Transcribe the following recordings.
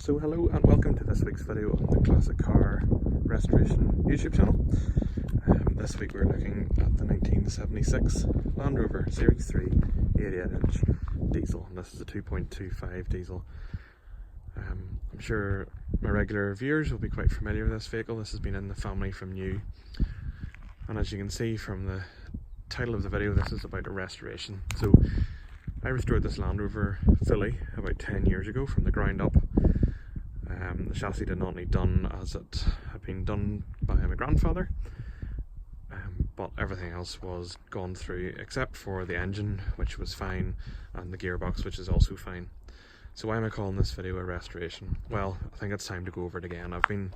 So hello and welcome to this week's video on the Classic Car Restoration YouTube channel. This week we're looking at the 1976 Land Rover Series 3 88-inch diesel, and this is a 2.25 diesel. I'm sure my regular viewers will be quite familiar with this vehicle. This has been in the family from new, and as you can see from the title of the video, this is about a restoration. So I restored this Land Rover fully about 10 years ago from the ground up. The chassis did not need done as it had been done by my grandfather, but everything else was gone through except for the engine, which was fine, and the gearbox, which is also fine. So why am I calling this video a restoration? Well, I think it's time to go over it again. I've been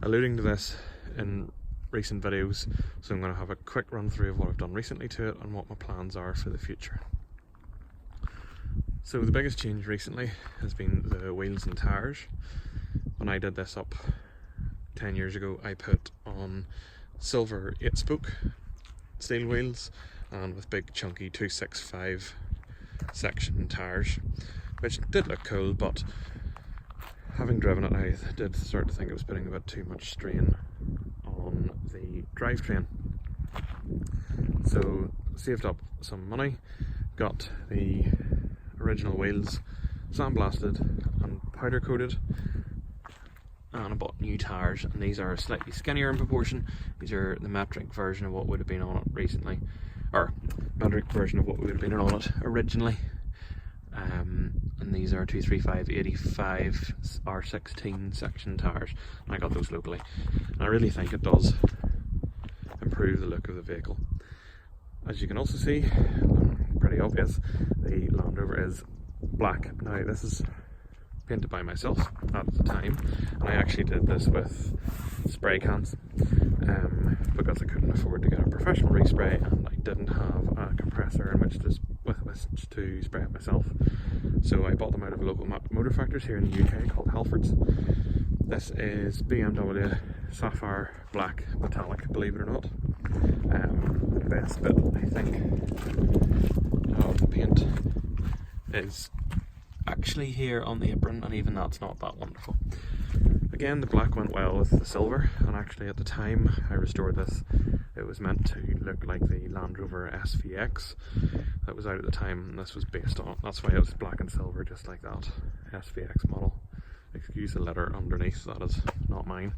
alluding to this in recent videos, so I'm going to have a quick run through of what I've done recently to it and what my plans are for the future. So the biggest change recently has been the wheels and tyres. When I did this up 10 years ago, I put on silver 8-spoke steel wheels and with big chunky 265 section tyres, which did look cool, but having driven it, I did start to think it was putting a bit too much strain on the drivetrain. So saved up some money, got the original wheels sandblasted and powder coated, and I bought new tyres, and these are slightly skinnier in proportion. These are the metric version of what would have been on it recently, or metric version of what would have been on it originally. And these are 235/85 R16 section tyres, and I got those locally, and I really think it does improve the look of the vehicle. As you can also see, pretty obvious, the Land Rover is black. Now this is painted by myself at the time, and I actually did this with spray cans because I couldn't afford to get a professional respray, and I didn't have a compressor in which to spray it myself. So I bought them out of local motor factories here in the UK called Halfords. This is BMW Sapphire Black Metallic, believe it or not. The best bit, I think, of the paint is actually here on the apron, and even that's not that wonderful. Again, the black went well with the silver, and actually at the time I restored this, it was meant to look like the Land Rover SVX that was out at the time, and this was based on it. That's why it was black and silver, just like that SVX model. Excuse the letter underneath, that is not mine.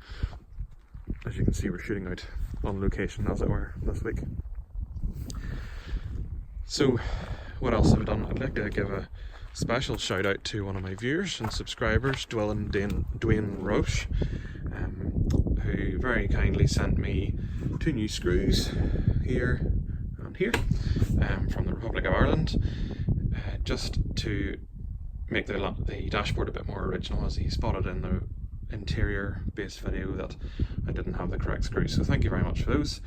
As you can see, we're shooting out on location, as it were, this week. So what else have I done? I'd like to give a special shout out to one of my viewers and subscribers, Dwayne Roche, who very kindly sent me 2 new screws here and here from the Republic of Ireland, just to make the dashboard a bit more original, as he spotted in the interior based video that I didn't have the correct screws. So thank you very much for those,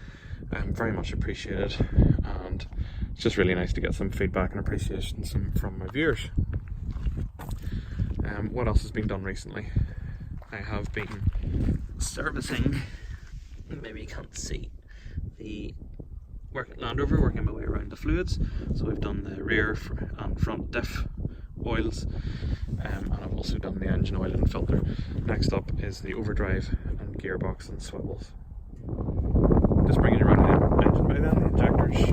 very much appreciated, and it's just really nice to get some feedback and appreciation from my viewers. What else has been done recently? I have been servicing, maybe you can't see, the Land Rover, working my way around the fluids. So we've done the rear and front diff oils, and I've also done the engine oil and filter. Next up is the overdrive and gearbox and swivels. Just bringing you around the engine bay then. The injectors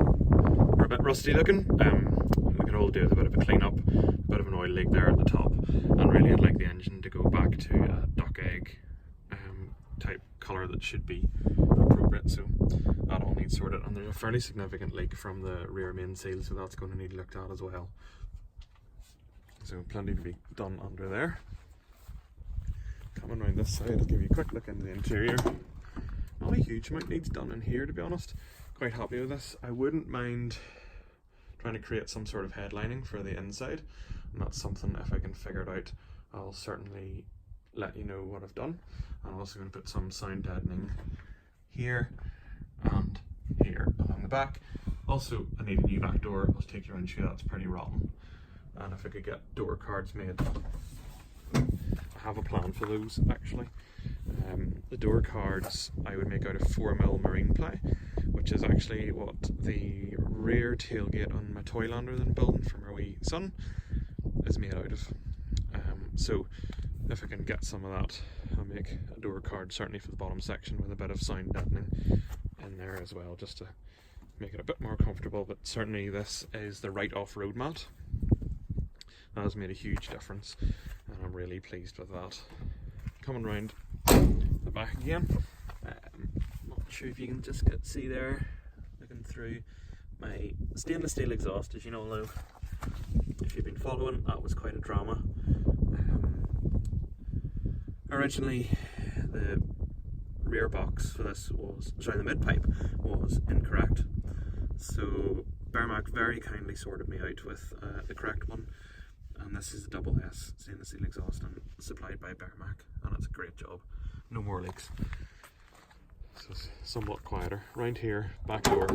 are a bit rusty looking. We could all do with a bit of a clean up, a bit of an oil leak there at the top, and really I'd like the engine to go back to a duck egg type colour that should be appropriate, so that all needs sorted. And there's a fairly significant leak from the rear main seal, so that's going to need looked at as well. So plenty to be done under there. Coming around this side, I'll give you a quick look into the interior. Not a huge amount needs done in here, to be honest. Quite happy with this. I wouldn't mind trying to create some sort of headlining for the inside, and that's something, if I can figure it out, I'll certainly let you know what I've done. I'm also going to put some sound deadening here and here along the back. Also, I need a new back door. I'll take you around and show you that's pretty rotten, and if I could get door cards made, I have a plan for those actually. The door cards I would make out of 4mm marine ply, which is actually what the rear tailgate on my Toylander that I'm building for my wee son is made out of. So if I can get some of that, I'll make a door card certainly for the bottom section with a bit of sound deadening in there as well, just to make it a bit more comfortable. But certainly this is the right off-road mat. That has made a huge difference and I'm really pleased with that. Coming round the back again, not sure if you can just see there, looking through my stainless steel exhaust. As you know, if you've been following, that was quite a drama. Originally the rear box for this the mid pipe was incorrect, so Bearmac very kindly sorted me out with the correct one, and this is the double S stainless steel exhaust and supplied by Bearmac, and it's a great job. No more leaks. So it's somewhat quieter. Round here, back door.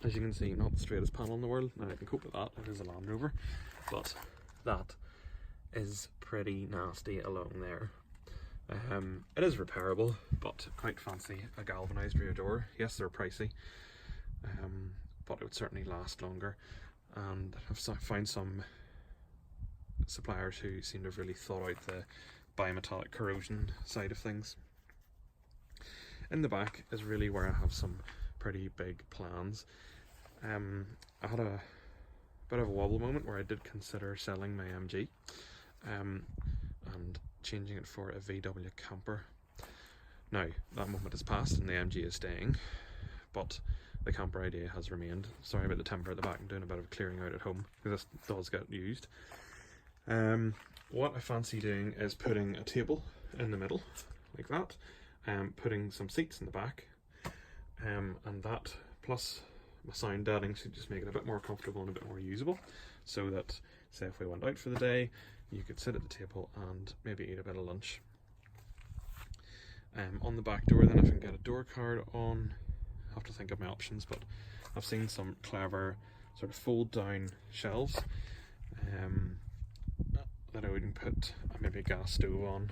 As you can see, not the straightest panel in the world. Now I can cope with that, it is a Land Rover, but that is pretty nasty along there. It is repairable, but quite fancy a galvanised rear door. Yes, they're pricey, but it would certainly last longer, and I've found some suppliers who seem to have really thought out the bimetallic corrosion side of things. In the back is really where I have some pretty big plans. I had a bit of a wobble moment where I did consider selling my MG and changing it for a VW camper. Now that moment has passed and the MG is staying, but the camper idea has remained. Sorry about the timber at the back, I'm doing a bit of clearing out at home because this does get used. What I fancy doing is putting a table in the middle like that, putting some seats in the back, and that plus my sound deadening should just make it a bit more comfortable and a bit more usable, so that say if we went out for the day, you could sit at the table and maybe eat a bit of lunch. On the back door then, if I can get a door card on, I have to think of my options, but I've seen some clever sort of fold down shelves that I would put maybe a gas stove on.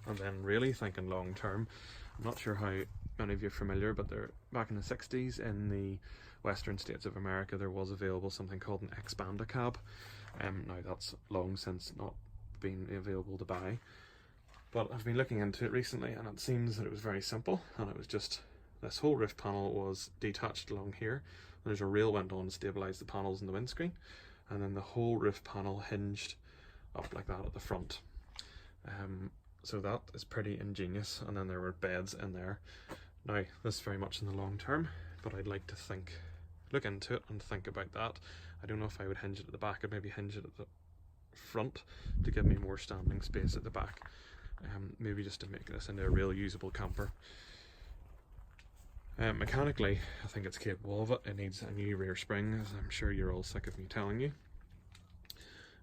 And then really thinking long term, I'm not sure how many of you are familiar, but they're back in the 60s in the western states of America there was available something called an Expandicab. Now that's long since not been available to buy, but I've been looking into it recently and it seems that it was very simple, and it was just this whole roof panel was detached along here, and there's a rail went on to stabilise the panels in the windscreen, and then the whole roof panel hinged up like that at the front. So that is pretty ingenious, and then there were beds in there. Now this is very much in the long term, but I'd like to look into it and think about that. I don't know if I would hinge it at the back, I'd maybe hinge it at the front to give me more standing space at the back, maybe just to make this into a real usable camper. Mechanically I think it's capable of it. It needs a new rear spring, as I'm sure you're all sick of me telling you.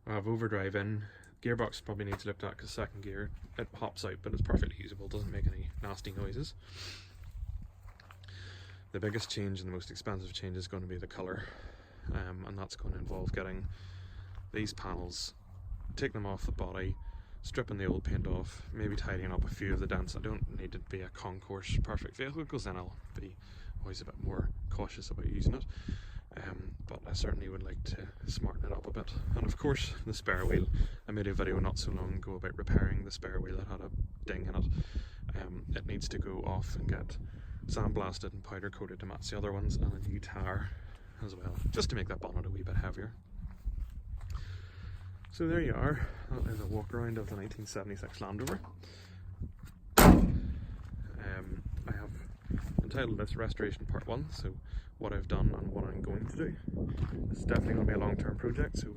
I have overdrive in. Gearbox probably needs looked at because second gear, it hops out, but it's perfectly usable, doesn't make any nasty noises. The biggest change and the most expensive change is going to be the colour, and that's going to involve getting these panels, take them off the body, stripping the old paint off, maybe tidying up a few of the dents. I don't need it to be a concourse perfect vehicle, because then I'll be always a bit more cautious about using it. But I certainly would like to smarten it up a bit. And of course the spare wheel, I made a video not so long ago about repairing the spare wheel that had a ding in it. It needs to go off and get sandblasted and powder coated to match the other ones, and a new tire as well, just to make that bonnet a wee bit heavier. So there you are, that is a walk around of the 1976 Land Rover. I have entitled this Restoration Part 1, so what I've done and what I'm going to do. This is definitely going to be a long-term project, so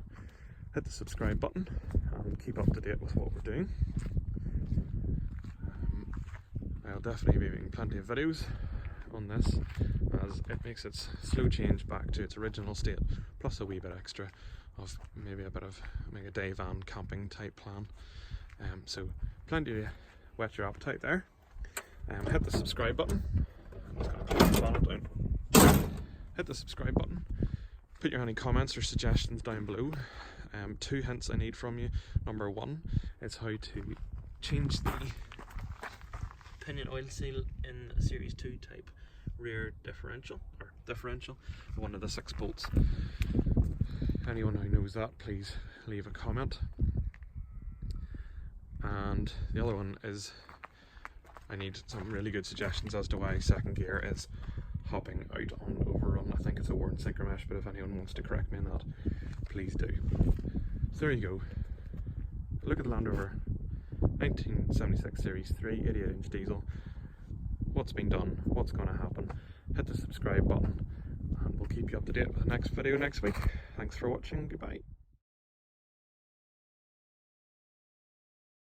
hit the subscribe button and keep up to date with what we're doing. I'll definitely be making plenty of videos on this, as it makes its slow change back to its original state, plus a wee bit extra of maybe a bit of a day van camping type plan. So plenty to whet your appetite there. Hit the subscribe button. I'm just going to close the bonnet down. Hit the subscribe button. Put your any comments or suggestions down below. 2 hints I need from you. Number 1 is how to change the pinion oil seal in a Series 2 type rear differential, one of the 6 bolts. Anyone who knows that, please leave a comment. And the other one is I need some really good suggestions as to why second gear is hopping out on overrun. I think it's a worn synchro mesh, but if anyone wants to correct me on that, please do. So there you go. Look at the Land Rover 1976 Series 3 88-inch diesel. What's been done, what's going to happen. Hit the subscribe button and we'll keep you up to date with the next video next week. Thanks for watching, goodbye.